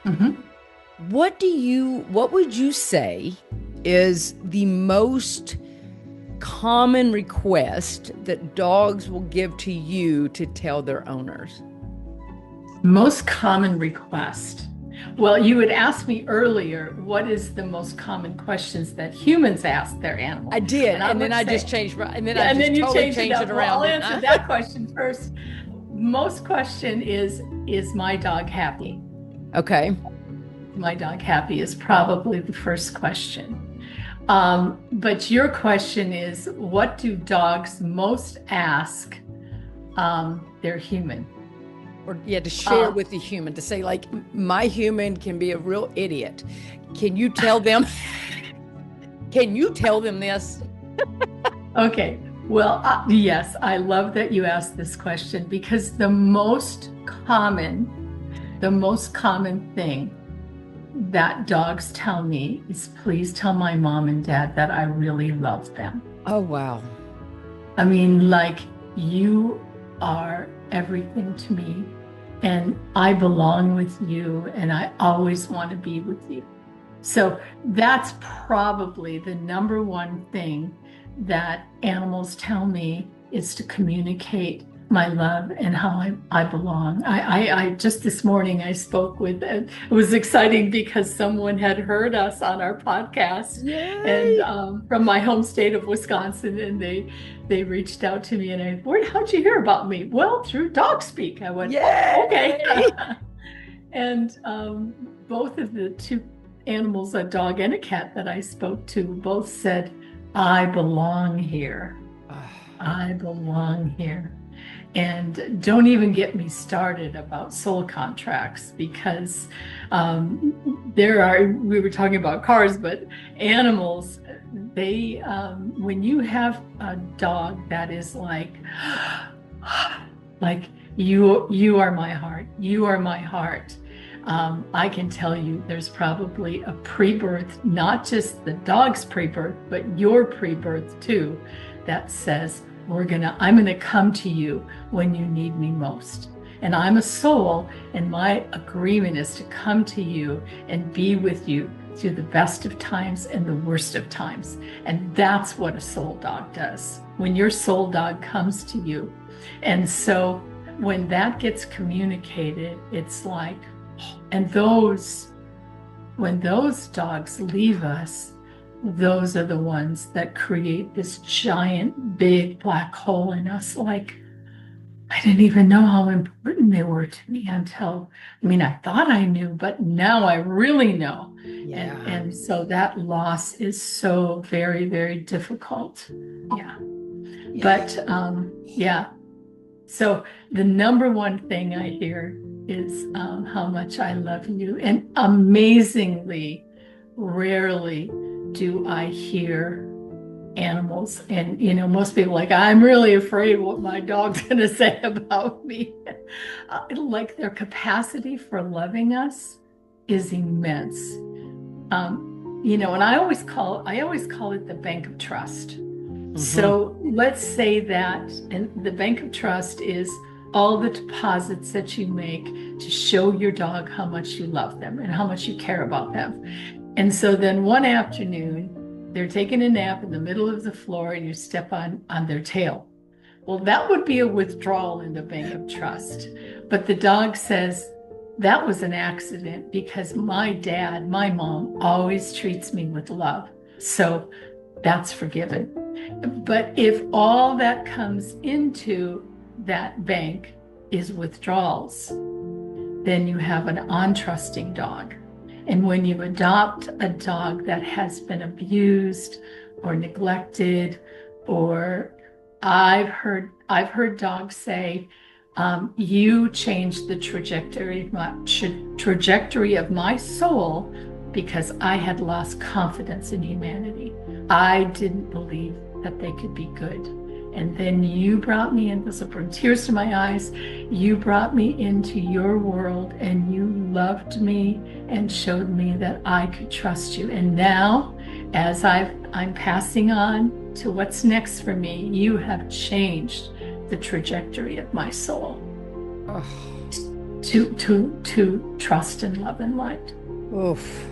Hmm. What would you say is the most common request that dogs will give to you to tell their owners? Most common request. Well, you had asked me earlier, what is the most common questions that humans ask their I animals? did, And I and then would I just say, changed my, and then I yeah, and just then you totally changed it changed it up. Well, around, I'll didn't answer I? that question first. Most question is my dog happy? Okay. My dog happy is probably the first question. But your question is, what do dogs most ask their human? Or yeah, to share Um, with the human, to say like, my human can be a real idiot. Can you tell them? Can you tell them this? okay. Well, yes, I love that you asked this question because the most common thing that dogs tell me is please tell my mom and dad that I really love them. Oh wow. I mean, like, you are everything to me, and I belong with you, and I always want to be with you. So that's probably the number one thing that animals tell me is to communicate my love and how I belong. I just this morning I spoke with, it was exciting because someone had heard us on our podcast and Yay. from my home state of Wisconsin, and they reached out to me and how'd you hear about me? Well, through DogSpeak. I went, oh, okay. Yay. And both of the two animals, a dog and a cat that I spoke to, both said, I belong here. I belong here. And don't even get me started about soul contracts because we were talking about cars, but animals, when you have a dog that is like you are my heart, you are my heart. I can tell you there's probably a pre-birth, not just the dog's pre-birth, but your pre-birth too, that says, I'm gonna come to you when you need me most. And I'm a soul, and my agreement is to come to you and be with you through the best of times and the worst of times. And that's what a soul dog does. When your soul dog comes to you. And so when that gets communicated, it's like, and when those dogs leave us, those are the ones that create this giant, big black hole in us. Like, I didn't even know how important they were to me until, I mean, I thought I knew, but now I really know. Yeah. And so that loss is so very, very difficult. Yeah. Yeah. But yeah. So the number one thing I hear is how much I love you. And amazingly, rarely do I hear animals. And, most people are like, I'm really afraid what my dog's going to say about me. Like their capacity for loving us is immense. And I always call it the bank of trust. Hmm. So let's say that, and the bank of trust is all the deposits that you make to show your dog how much you love them and how much you care about them. And so then one afternoon, they're taking a nap in the middle of the floor and you step on their tail. Well, that would be a withdrawal in the bank of trust. But the dog says, that was an accident because my mom always treats me with love. So that's forgiven. But if all that comes into that bank is withdrawals, then you have an untrusting dog. And when you adopt a dog that has been abused or neglected, or I've heard dogs say, you changed the trajectory of my soul because I had lost confidence in humanity. I didn't believe that they could be good. And then you brought me in, this will bring tears to my eyes. You brought me into your world and you loved me and showed me that I could trust you. And now, as I'm passing on to what's next for me, you have changed the trajectory of my soul. Oh, to trust and love and light. Oof.